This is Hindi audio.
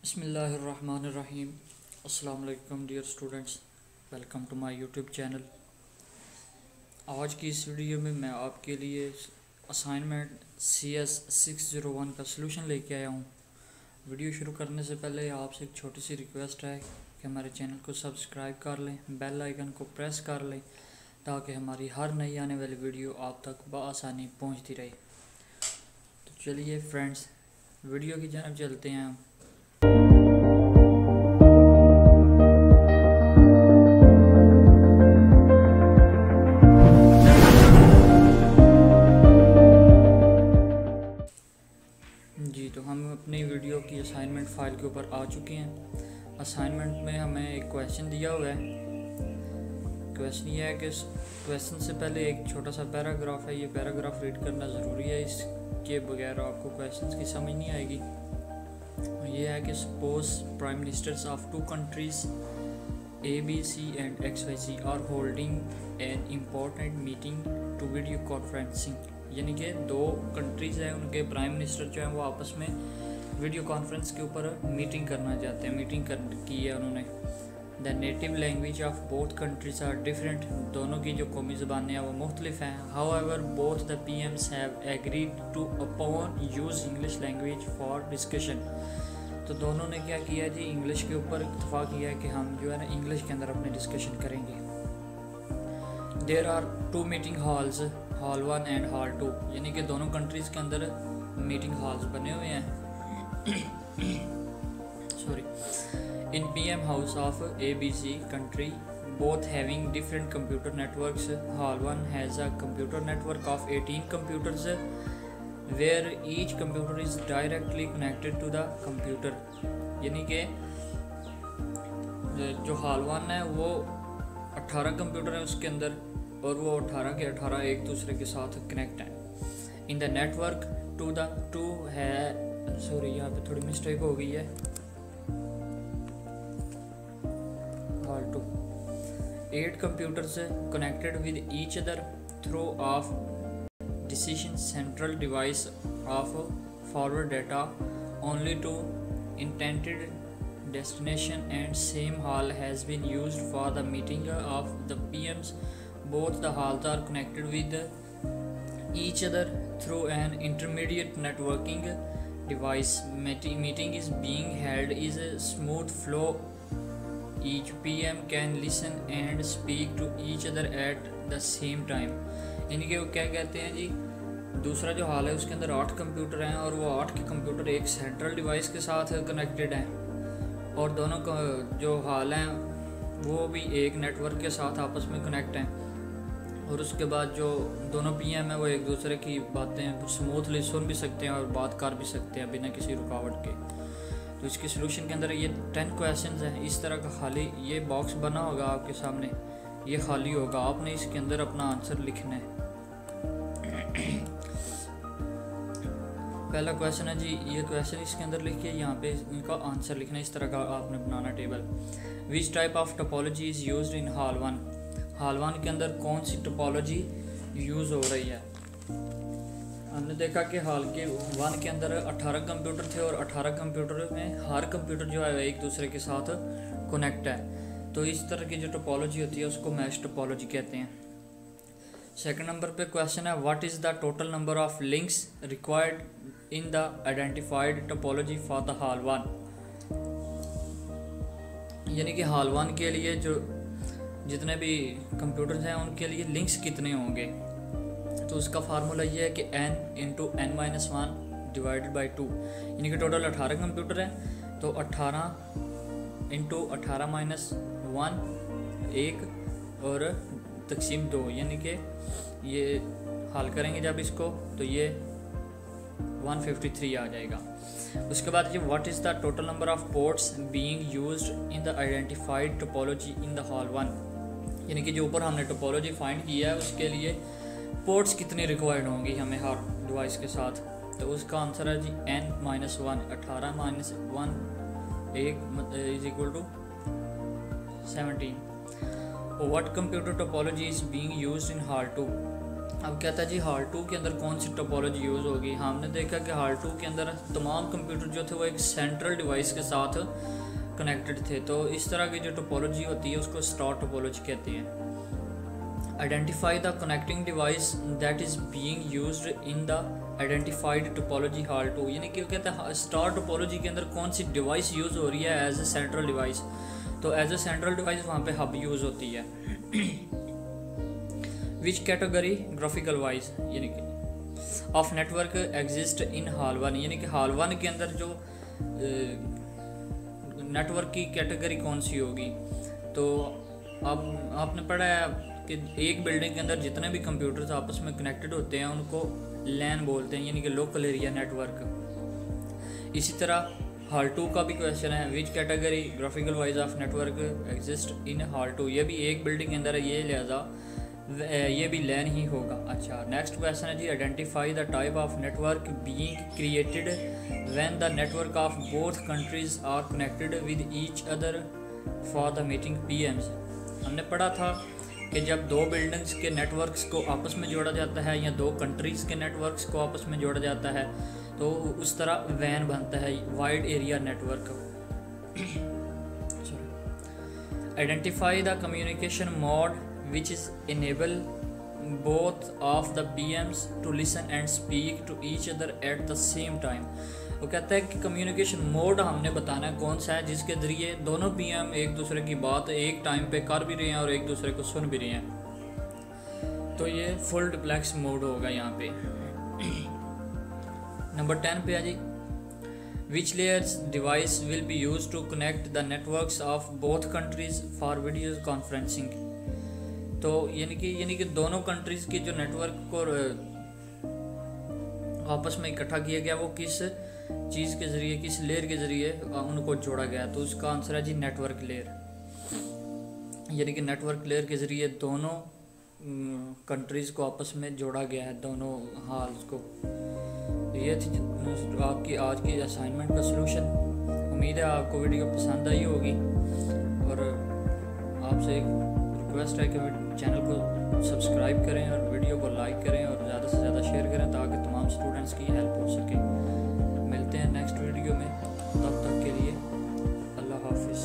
बिस्मिल्लाहिर्रहमानिर्रहीम। अस्सलाम वालेकुम dear students, welcome to my YouTube channel. आज की इस वीडियो में मैं आपके लिए असाइनमेंट CS 601 का सलूशन लेके आया हूँ। वीडियो शुरू करने से पहले आपसे एक छोटी सी रिक्वेस्ट है कि हमारे चैनल को सब्सक्राइब कर लें, बेल आइकन को प्रेस कर लें ताकि हमारी हर नई आने वाली वीडियो आप तक बआसानी पहुँचती रहे। तो चलिए फ्रेंड्स, वीडियो की जानब चलते हैं हम। जी, तो हम अपनी वीडियो की असाइनमेंट फ़ाइल के ऊपर आ चुके हैं। असाइनमेंट में हमें एक क्वेश्चन दिया हुआ है। क्वेश्चन ये है कि क्वेश्चन से पहले एक छोटा सा पैराग्राफ है। ये पैराग्राफ रीड करना ज़रूरी है, इसके बगैर आपको क्वेश्चन की समझ नहीं आएगी। ये है कि suppose prime ministers of two countries ABC and XYZ are holding an important meeting to video conferencing. यानी कि दो कंट्रीज़ हैं, उनके प्राइम मिनिस्टर जो हैं वो आपस में वीडियो कॉन्फ्रेंस के ऊपर मीटिंग करना चाहते हैं। मीटिंग की है उन्होंने। The native language of both countries are different. दोनों की जो कौमी ज़बानें हैं वो मुख्तलिफ हैं। However both the PMs have agreed to upon use English language for discussion. तो दोनों ने क्या किया जी, इंग्लिश के ऊपर इत्तफाक किया है कि हम जो है ना इंग्लिश के अंदर अपने डिस्कशन करेंगे। There are two meeting halls, hall 1 and hall 2। यानी कि दोनों कंट्रीज़ के अंदर मीटिंग हॉल्स बने हुए हैं। Sorry, in PM house of ABC country both having different computer networks. Hall 1 has a computer network of 18 computers where each computer is directly connected to the computer. यानी कि जो हॉल 1 है वो 18 कंप्यूटर है उसके अंदर, और वो 18 के 18 एक दूसरे के साथ कनेक्ट हैं। इन द नेटवर्क टू है, सॉरी यहाँ पे थोड़ी मिस्टेक हो गई है, hall 2 8 computers connected with each other through of decision central device of forward data only to intended destination, and same hall has been used for the meeting of the PMs. Both the halls are connected with each other through an intermediate networking device. Meeting is being held is a smooth flow. Each PM can listen and speak to each other at the same time. यानी कि वो क्या कहते हैं जी, दूसरा जो हाल है उसके अंदर 8 कंप्यूटर हैं और वो 8 के कंप्यूटर एक सेंट्रल डिवाइस के साथ कनेक्टेड हैं, और दोनों जो हाल हैं वो भी एक नेटवर्क के साथ आपस में कनेक्ट हैं। और उसके बाद जो दोनों PM हैं वो एक दूसरे की बातें स्मूथली सुन भी सकते हैं और बात कर भी सकते हैं बिना किसी रुकावट के। तो इसके सलूशन के अंदर ये 10 क्वेश्चंस हैं। इस तरह का खाली ये बॉक्स बना होगा आपके सामने, ये खाली होगा, आपने इसके अंदर अपना आंसर लिखना है। पहला क्वेश्चन है जी, ये क्वेश्चन इसके अंदर लिखिए, यहाँ पे इनका आंसर लिखना है। इस तरह का आपने बनाना table. Which type of topology is used in hall 1। Hall 1 के अंदर कौन सी टोपोलॉजी यूज़ हो रही है। हमने देखा कि हाल के 1 के अंदर 18 कंप्यूटर थे और 18 कंप्यूटर में हर कंप्यूटर जो है एक दूसरे के साथ कनेक्ट है। तो इस तरह की जो टोपोलॉजी होती है उसको मैश टोपोलॉजी कहते हैं। सेकंड नंबर पे क्वेश्चन है, what is the total number of links required in the identified topology for the hall 1। यानी कि हॉल 1 के लिए जो जितने भी कंप्यूटर्स हैं उनके लिए लिंक्स कितने होंगे। तो उसका फार्मूला ये है कि n into n-1 divided by 2। यानी कि टोटल 18 कंप्यूटर हैं, तो 18 इंटू 18-1 1 और तकसीम 2, यानी कि ये हल करेंगे जब इसको तो ये 153 आ जाएगा। उसके बाद ये what is the total number of ports being used in the identified topology in the hall 1। यानी कि जो ऊपर हमने टोपोलॉजी फाइंड किया है उसके लिए पोर्ट्स कितनी रिक्वायर्ड होंगी हमें हर डिवाइस के साथ। तो उसका आंसर है जी n-1, 18-1 1 is equal to 17। What computer topology is being used in hall 2। अब कहता है जी हॉल 2 के अंदर कौन सी टोपोलॉजी यूज़ होगी। हमने देखा कि हॉल 2 के अंदर तमाम कंप्यूटर जो थे वो एक सेंट्रल डिवाइस के साथ कनेक्टेड थे। तो इस तरह की जो टोपोलॉजी होती है उसको स्टार टोपोलॉजी कहते हैं। Identify the connecting device that is being used in the identified topology hall 2, यानी कि कहते हैं स्टार टोपोलॉजी के अंदर कौन सी डिवाइस यूज़ हो रही है एज ए सेंट्रल डिवाइस। तो एज ए सेंट्रल डिवाइस वहाँ पे हब यूज़ होती है। विच कैटेगरी ग्राफिकल वाइज, यानी कि of network exist in hall 1, यानी कि हॉल 1 के अंदर जो नेटवर्क की कैटेगरी कौन सी होगी। तो अब आपने पढ़ा है कि एक बिल्डिंग के अंदर जितने भी कंप्यूटर्स आपस में कनेक्टेड होते हैं उनको लैन बोलते हैं, यानी कि लोकल एरिया नेटवर्क। इसी तरह हॉल 2 का भी क्वेश्चन है, which category graphical wise of network exist in hall 2। ये भी एक बिल्डिंग के अंदर है, ये लिहाजा ये भी लैन ही होगा। अच्छा, नेक्स्ट क्वेश्चन है जी, identify the type of network being created when the network of both countries are connected with each other for the meeting PMs. हमने पढ़ा था कि जब दो बिल्डिंग्स के नेटवर्क्स को आपस में जोड़ा जाता है या दो कंट्रीज़ के नेटवर्क्स को आपस में जोड़ा जाता है तो उस तरह वैन बनता है, wide area network. Identify the communication mode which is enable both of the PMs to listen and speak to each other at the same time। वो कहता है कि कम्युनिकेशन मोड हमने बताना है कौन सा है जिसके ज़रिए दोनों PM एक दूसरे की बात एक टाइम पे कर भी रहे हैं और एक दूसरे को सुन भी रहे हैं। तो ये फुल डुप्लेक्स मोड होगा यहाँ पे। नंबर 10 पे है जी, which layers device will be used to connect the networks of both countries for video conferencing। तो यानी कि दोनों कंट्रीज़ की जो नेटवर्क को आपस में इकट्ठा किया गया वो किस चीज़ के ज़रिए, किस लेयर के ज़रिए उनको जोड़ा गया। तो उसका आंसर है जी नेटवर्क लेयर, यानी कि नेटवर्क लेयर के ज़रिए दोनों कंट्रीज़ को आपस में जोड़ा गया है, दोनों हाल्स को। ये थी आपकी आज की असाइनमेंट का सलूशन। उम्मीद है आपको वीडियो पसंद आई होगी और आपसे रिक्वेस्ट है कि चैनल को सब्सक्राइब करें और वीडियो को लाइक करें और ज़्यादा से ज़्यादा शेयर करें ताकि तमाम स्टूडेंट्स की हेल्प हो सके। मिलते हैं नेक्स्ट वीडियो में, तब तक के लिए अल्लाह हाफिज़।